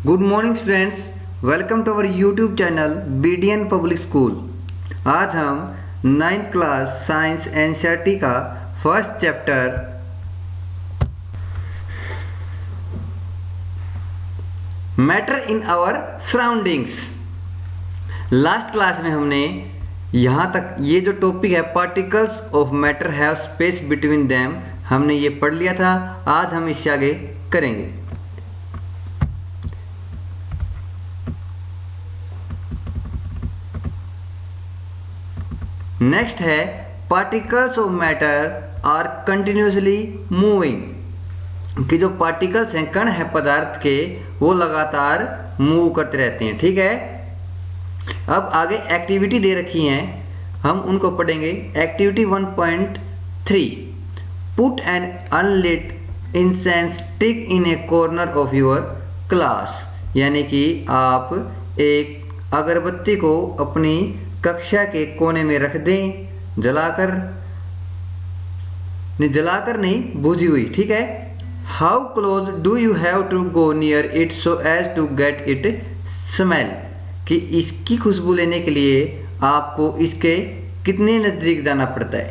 Good morning students, welcome to our YouTube channel BDN public school. आज हम 9th class science NCERT का first chapter matter in our surroundings. Last class में हमने यहाँ तक ये जो टॉपिक है particles of matter have space between them, हमने ये पढ़ लिया था। आज हम इससे आगे करेंगे। नेक्स्ट है particles of matter are continuously moving, कि जो पार्टिकल्स हैं, कण है पदार्थ के, वो लगातार मूव करते रहते हैं। ठीक है, अब आगे एक्टिविटी दे रखी हैं, हम उनको पढ़ेंगे। Activity 1.3 put an unlit incense stick in a corner of your class, यानी कि आप एक अगरबत्ती को अपनी कक्षा के कोने में रख दें, जलाकर नहीं, बुझी हुई। ठीक है। How close do you have to go near it so as to get it smell, कि इसकी खुशबू लेने के लिए आपको इसके कितने नज़दीक जाना पड़ता है।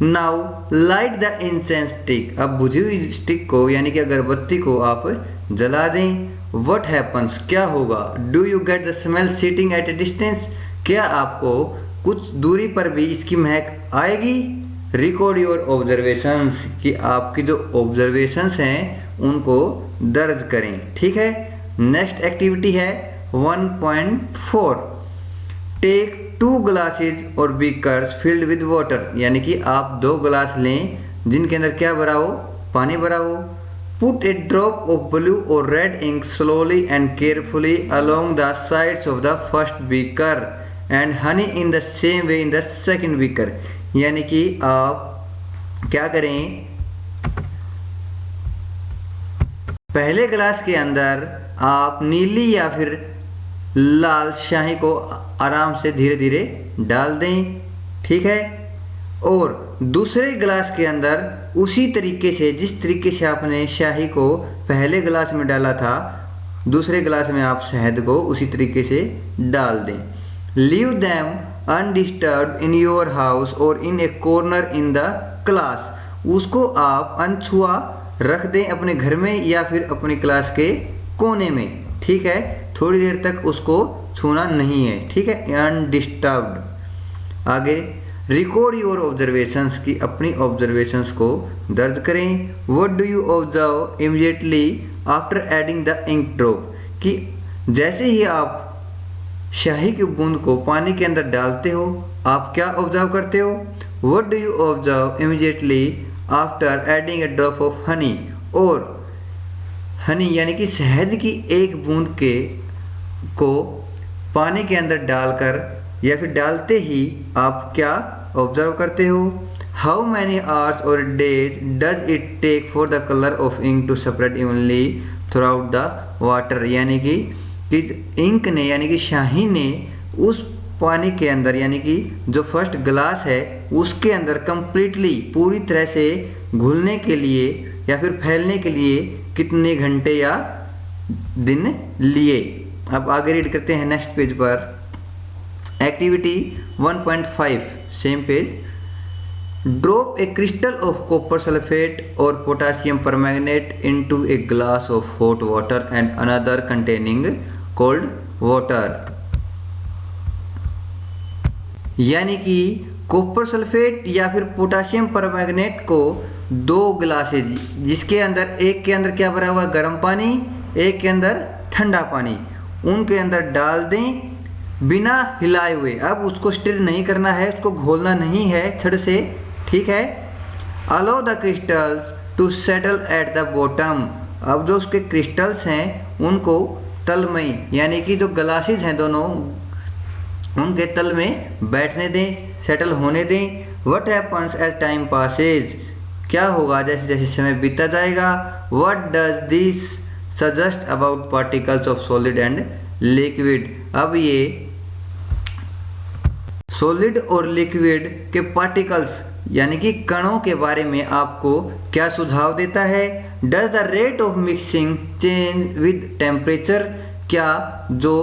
Now light the incense stick, अब बुझी हुई स्टिक को यानी कि अगरबत्ती को आप जला दें। व्हाट हैपन्स, क्या होगा। Do you get the smell sitting at A distance, क्या आपको कुछ दूरी पर भी इसकी महक आएगी। रिकॉर्ड योर ऑब्जर्वेशंस, कि आपकी जो ऑब्जर्वेशंस हैं उनको दर्ज करें। ठीक है। नेक्स्ट एक्टिविटी है 1.4 टेक 2 ग्लासेस और बीकर्स फिल्ड विद वाटर, यानी कि आप 2 ग्लास लें जिनके अंदर क्या भरा हो, पानी भरा हो। Put a drop of blue और red ink slowly and carefully along the sides of the first beaker and honey in the same way in the second beaker, यानी कि आप क्या करें, पहले ग्लास के अंदर आप नीली या फिर लाल शाही को आराम से धीरे धीरे डाल दें। ठीक है। और दूसरे ग्लास के अंदर उसी तरीके से, जिस तरीके से आपने शाही को पहले ग्लास में डाला था, दूसरे ग्लास में आप शहद को उसी तरीके से डाल दें। Leave them undisturbed in your house और इन a corner in the class, उसको आप अनछुआ रख दें अपने घर में या फिर अपनी क्लास के कोने में। ठीक है, थोड़ी देर तक उसको छूना नहीं है। ठीक है, अनडिस्टर्ब्ड। आगे रिकॉर्ड योर ऑब्जर्वेशंस, की अपनी ऑब्जर्वेशंस को दर्ज करें। What do you observe immediately after adding the ink drop, कि जैसे ही आप शाही की बूंद को पानी के अंदर डालते हो आप क्या ऑब्जर्व करते हो। What do you observe immediately after adding A drop of honey, और हनी यानी कि शहद की एक बूंद को पानी के अंदर डालकर या फिर डालते ही आप क्या ऑब्जर्व करते हो। हाउ मैनी आवर्स और days does it take for the colour of ink to separate evenly throughout the water, यानी कि इंक ने यानी कि शाही ने उस पानी के अंदर यानी कि जो फर्स्ट ग्लास है उसके अंदर कंप्लीटली पूरी तरह से घुलने के लिए या फिर फैलने के लिए कितने घंटे या दिन लिए। अब आगे रीड करते हैं नेक्स्ट पेज पर। Activity 1.5 same page. Drop a crystal of copper sulphate और potassium permanganate into a glass of hot water and another containing cold water, यानी कि कॉपर सल्फेट या फिर पोटासियम परमैंगनेट को 2 ग्लासेज, जिसके अंदर एक के अंदर क्या भरा हुआ है, गर्म पानी, एक के अंदर ठंडा पानी, उनके अंदर डाल दें बिना हिलाए हुए। अब उसको स्टिर नहीं करना है, उसको घोलना नहीं है छड़ से। ठीक है। Allow the crystals to settle at the bottom, अब जो उसके क्रिस्टल्स हैं उनको तल में यानी कि जो ग्लासेस हैं दोनों उनके तल में बैठने दें, सेटल होने दें। What happens as time passes, क्या होगा जैसे जैसे समय बीतता जाएगा। What does this suggest about particles of solid and liquid, अब ये सॉलिड और लिक्विड के पार्टिकल्स यानी कि कणों के बारे में आपको क्या सुझाव देता है। Does the rate of mixing change with temperature, क्या जो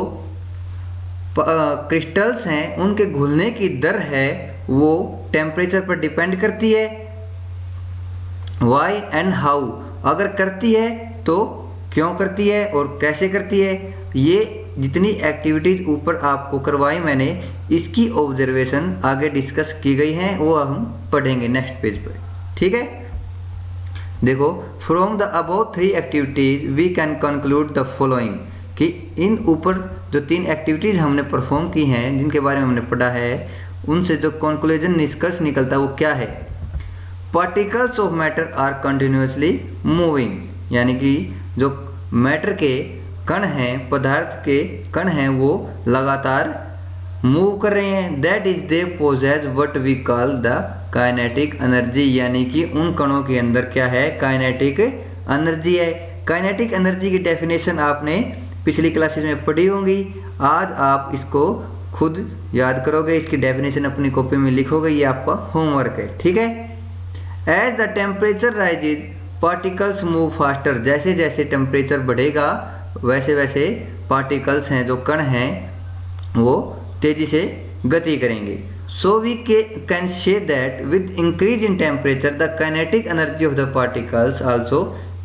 क्रिस्टल्स हैं उनके घुलने की दर है वो टेम्परेचर पर डिपेंड करती है। वाई एंड हाउ, अगर करती है तो क्यों करती है और कैसे करती है। ये जितनी एक्टिविटीज़ ऊपर आपको करवाई मैंने, इसकी ऑब्जर्वेशन आगे डिस्कस की गई हैं, वो हम पढ़ेंगे नेक्स्ट पेज पर। ठीक है, देखो, from the above 3 activities we can conclude the following, कि इन ऊपर जो 3 एक्टिविटीज़ हमने परफॉर्म की हैं, जिनके बारे में हमने पढ़ा है, उनसे जो कंक्लूजन निष्कर्ष निकलता है वो क्या है। Particles of matter are continuously moving, यानी कि जो मैटर के कण हैं, पदार्थ के कण हैं, वो लगातार मूव कर रहे हैं। That is they possess what we call the kinetic energy, यानी कि उन कणों के अंदर क्या है, काइनेटिक एनर्जी है। काइनेटिक एनर्जी की डेफिनेशन आपने पिछली क्लासेस में पढ़ी होंगी, आज आप इसको खुद याद करोगे, इसकी डेफिनेशन अपनी कॉपी में लिखोगे, ये आपका होमवर्क है। ठीक है, as the temperature rises particles move faster, जैसे जैसे टेम्परेचर बढ़ेगा वैसे वैसे पार्टिकल्स हैं, जो कण हैं, वो तेजी से गति करेंगे। So we can say that with increase in temperature the kinetic energy of the particles also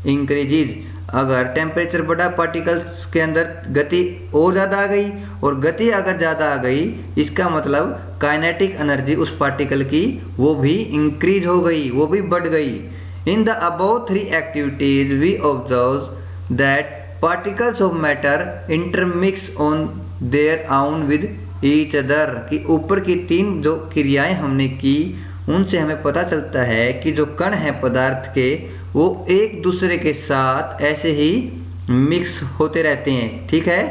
increases, अगर टेम्परेचर बढ़ा पार्टिकल्स के अंदर गति और ज़्यादा आ गई, और गति अगर ज़्यादा आ गई इसका मतलब काइनेटिक एनर्जी उस पार्टिकल की वो भी इंक्रीज हो गई, वो भी बढ़ गई। In the above 3 activities we observe that particles of matter intermix on their own with each other, कि ऊपर की 3 जो क्रियाएं हमने की उनसे हमें पता चलता है कि जो कण हैं पदार्थ के, वो एक दूसरे के साथ ऐसे ही मिक्स होते रहते हैं। ठीक है,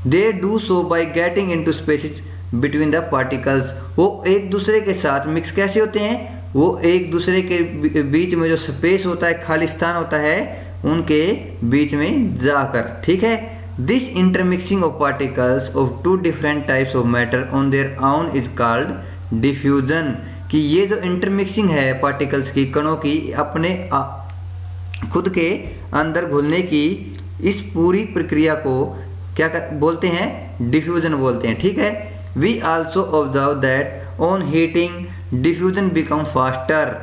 they do so by getting into spaces between the particles, वो एक दूसरे के साथ मिक्स कैसे होते हैं, वो एक दूसरे के बीच में जो स्पेस होता है, खाली स्थान होता है, उनके बीच में जाकर। ठीक है, this intermixing of particles of 2 different types of matter on their आउन इज कॉल्ड डिफ्यूजन, कि ये जो इंटरमिक्सिंग है पार्टिकल्स की, कणों की अपने खुद के अंदर घुलने की, इस पूरी प्रक्रिया को क्या बोलते हैं, डिफ्यूजन बोलते हैं। ठीक है, we also observe that on heating diffusion become faster,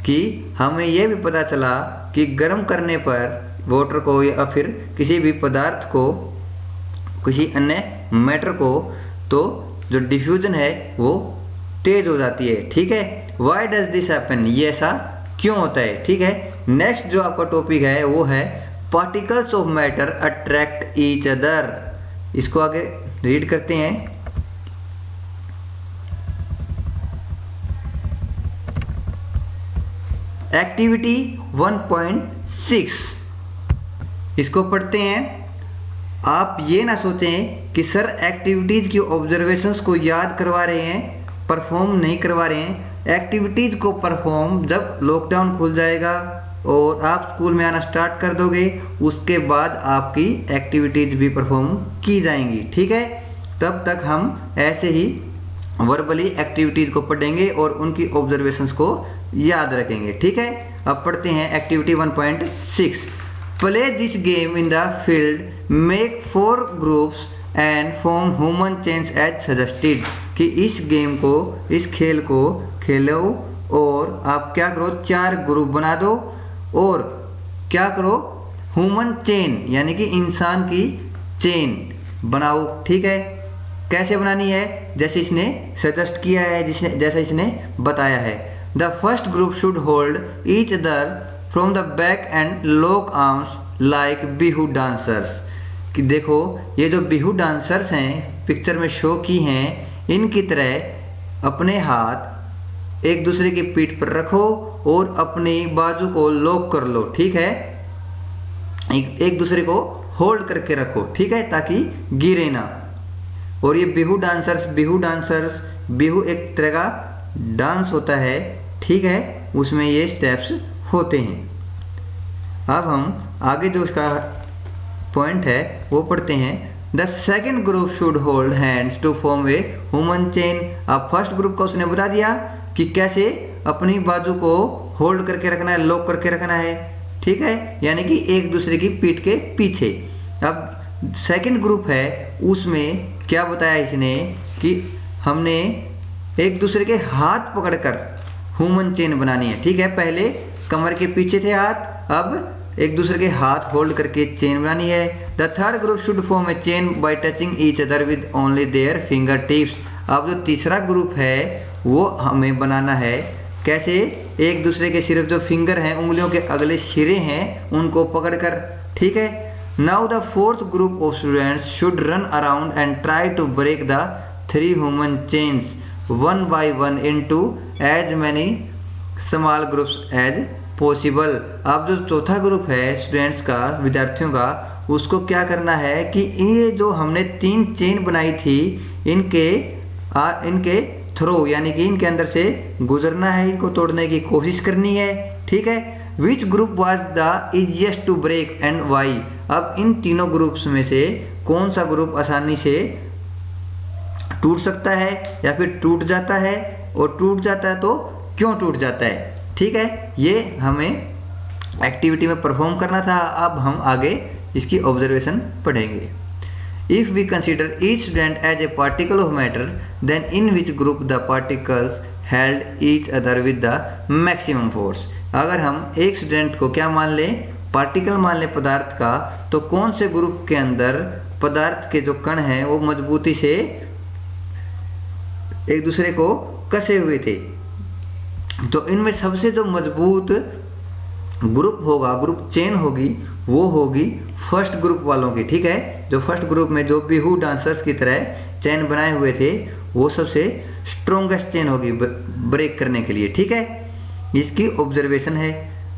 कि हमें यह भी पता चला कि गर्म करने पर वाटर को या फिर किसी भी पदार्थ को, किसी अन्य मैटर को, तो जो डिफ्यूजन है वो तेज हो जाती है। ठीक है, वाई डज दिस हैपन, ये ऐसा क्यों होता है। ठीक है, नेक्स्ट जो आपका टॉपिक है वो है particles of matter attract each other, इसको आगे रीड करते हैं। एक्टिविटी 1.6 इसको पढ़ते हैं। आप ये ना सोचें कि सर एक्टिविटीज़ की ऑब्जर्वेशंस को याद करवा रहे हैं, परफॉर्म नहीं करवा रहे हैं। एक्टिविटीज़ को परफॉर्म जब लॉकडाउन खुल जाएगा और आप स्कूल में आना स्टार्ट कर दोगे, उसके बाद आपकी एक्टिविटीज़ भी परफॉर्म की जाएंगी। ठीक है, तब तक हम ऐसे ही वर्बली एक्टिविटीज़ को पढ़ेंगे और उनकी ऑब्जर्वेशंस को याद रखेंगे। ठीक है, अब पढ़ते हैं activity 1.6। Play this game in the field, make 4 groups and form human chains as suggested, कि इस गेम को, इस खेल को खेलो और आप क्या करो, 4 ग्रुप बना दो और क्या करो, ह्यूमन चेन यानी कि इंसान की चेन बनाओ। ठीक है, कैसे बनानी है, जैसे इसने सजेस्ट किया है, जैसा इसने बताया है। The first group should hold each other from the back and lock arms like Bihu dancers, कि देखो ये जो बिहू डांसर्स हैं पिक्चर में शो की हैं, इनकी तरह अपने हाथ एक दूसरे की पीठ पर रखो और अपनी बाजू को लॉक कर लो। ठीक है, एक दूसरे को होल्ड करके रखो। ठीक है, ताकि गिरे ना। और ये बिहू डांसर्स, बिहू एक तरह का डांस होता है। ठीक है, उसमें ये स्टेप्स होते हैं। अब हम आगे जो उसका पॉइंट है वो पढ़ते हैं। The second group should hold hands to form a human chain. अब फर्स्ट ग्रुप का उसने बता दिया कि कैसे अपनी बाजू को होल्ड करके रखना है, लॉक करके रखना है, ठीक है, यानी कि एक दूसरे की पीठ के पीछे। अब सेकंड ग्रुप है, उसमें क्या बताया इसने कि हमने एक दूसरे के हाथ पकड़कर ह्यूमन चेन बनानी है, ठीक है। पहले कमर के पीछे थे हाथ, अब एक दूसरे के हाथ होल्ड करके चेन बनानी है। The third group should form a chain by touching each other with only their finger tips. अब जो तीसरा ग्रुप है वो हमें बनाना है कैसे, एक दूसरे के सिर्फ जो फिंगर हैं, उंगलियों के अगले सिरे हैं, उनको पकड़कर, ठीक है। Now the fourth group of students should run around and try to break the 3 human chains one by one into as many small groups as possible. अब जो चौथा ग्रुप है स्टूडेंट्स का, विद्यार्थियों का, उसको क्या करना है कि ये जो हमने 3 चेन बनाई थी, इनके थ्रो यानी कि इनके अंदर से गुजरना है, इनको तोड़ने की कोशिश करनी है, ठीक है। Which group was the easiest to break and why. अब इन तीनों ग्रुप्स में से कौन सा ग्रुप आसानी से टूट सकता है या फिर टूट जाता है, और टूट जाता है तो क्यों टूट जाता है, ठीक है। ये हमें एक्टिविटी में परफॉर्म करना था। अब हम आगे इसकी ऑब्जर्वेशन पढ़ेंगे। If we consider each student as a particle of matter, then in which group the particles held each other with the maximum force. अगर हम एक स्टूडेंट को क्या मान लें, पार्टिकल मान लें पदार्थ का, तो कौन से ग्रुप के अंदर पदार्थ के जो कण हैं वो मजबूती से एक दूसरे को कसे हुए थे। तो इनमें सबसे जो मजबूत ग्रुप होगा, ग्रुप चेन होगी, वो होगी फर्स्ट ग्रुप वालों की, ठीक है। जो फर्स्ट ग्रुप में जो बिहू डांसर्स की तरह चेन बनाए हुए थे, वो सबसे स्ट्रोंगेस्ट चेन होगी ब्रेक करने के लिए, ठीक है। इसकी ऑब्जर्वेशन है।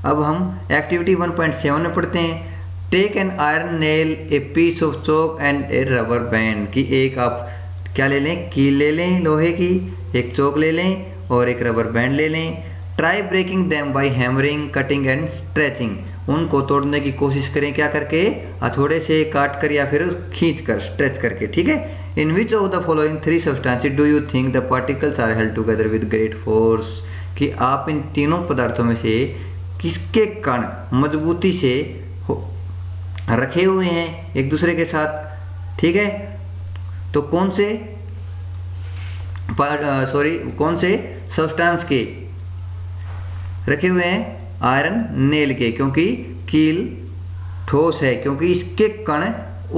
अब हम एक्टिविटी 1.7 में पढ़ते हैं। Take an iron nail, a piece of chalk and a rubber band. कि एक आप क्या ले लें, कील ले लें लोहे की, एक चौक ले लें और एक रबर बैंड ले लें। Try breaking them by hammering, cutting and stretching. उनको तोड़ने की कोशिश करें, क्या करके, हथौड़े से काट कर या फिर खींच कर, स्ट्रेच करके, ठीक है। In which of the following 3 substances do you think the particles are held together with great force. कि आप इन तीनों पदार्थों में से किसके कण मजबूती से रखे हुए हैं एक दूसरे के साथ, ठीक है। तो कौन से सब्सटेंस के रखे हुए हैं, आयरन नेल के, क्योंकि कील ठोस है, क्योंकि इसके कण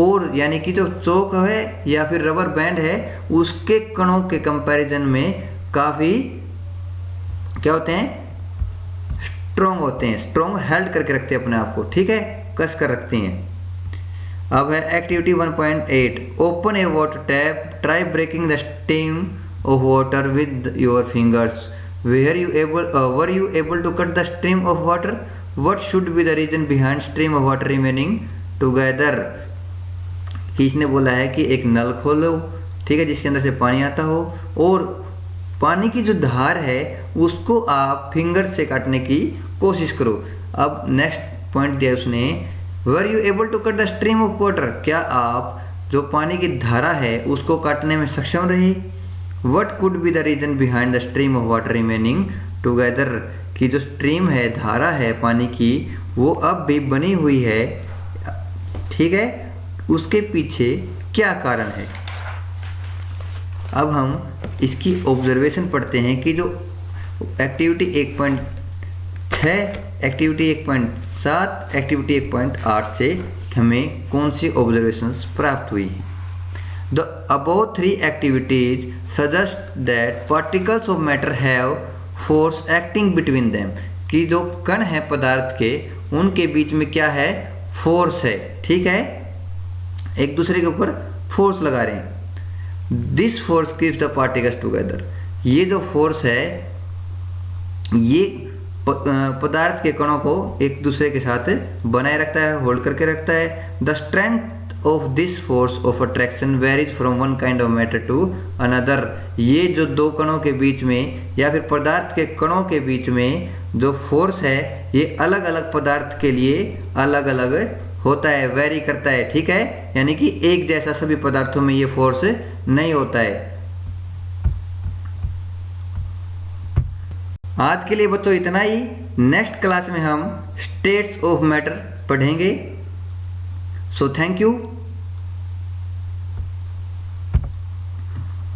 और यानी कि जो चौक है या फिर रबर बैंड है, उसके कणों के कंपैरिजन में काफ़ी क्या होते हैं, स्ट्रोंग होते हैं, स्ट्रोंग हेल्ड करके रखते हैं अपने आप को, ठीक है, कस कर रखते हैं। अब है activity 1.8। Open a water tap, try breaking the stream of water with your fingers. Were you able to cut the stream of water? What should be the reason behind stream of water remaining together? कि इसने बोला है कि एक नल खोलो, ठीक है, जिसके अंदर से पानी आता हो, और पानी की जो धार है उसको आप फिंगर से काटने की कोशिश करो। अब नेक्स्ट पॉइंट दिया उसने, were you able to cut the stream of water. क्या आप जो पानी की धारा है उसको काटने में सक्षम रहे। What could be the reason behind the stream of water remaining together. कि जो स्ट्रीम है, धारा है पानी की, वो अब भी बनी हुई है, ठीक है, उसके पीछे क्या कारण है। अब हम इसकी ऑब्जर्वेशन पढ़ते हैं कि जो एक्टिविटी 1.6, एक्टिविटी 1.7, एक्टिविटी 1.8 से हमें कौन सी ऑब्जर्वेशंस प्राप्त हुई हैं। The above 3 activities suggest that particles of matter have force acting between them। कि जो कण हैं पदार्थ के, उनके बीच में क्या है, फोर्स है, ठीक है, एक दूसरे के ऊपर फोर्स लगा रहे हैं। This force keeps the particles together. ये जो फोर्स है ये पदार्थ के कणों को एक दूसरे के साथ बनाए रखता है, होल्ड करके रखता है। The strength of this force of attraction varies from one kind of matter to another। ये जो दो कणों के बीच में या फिर पदार्थ के कणों के बीच में जो फोर्स है, ये अलग अलग पदार्थ के लिए अलग अलग होता है, वेरी करता है, ठीक है, यानी कि एक जैसा सभी पदार्थों में ये फोर्स नहीं होता है। आज के लिए बच्चों इतना ही। नेक्स्ट क्लास में हम स्टेट्स ऑफ मैटर पढ़ेंगे। So thank you.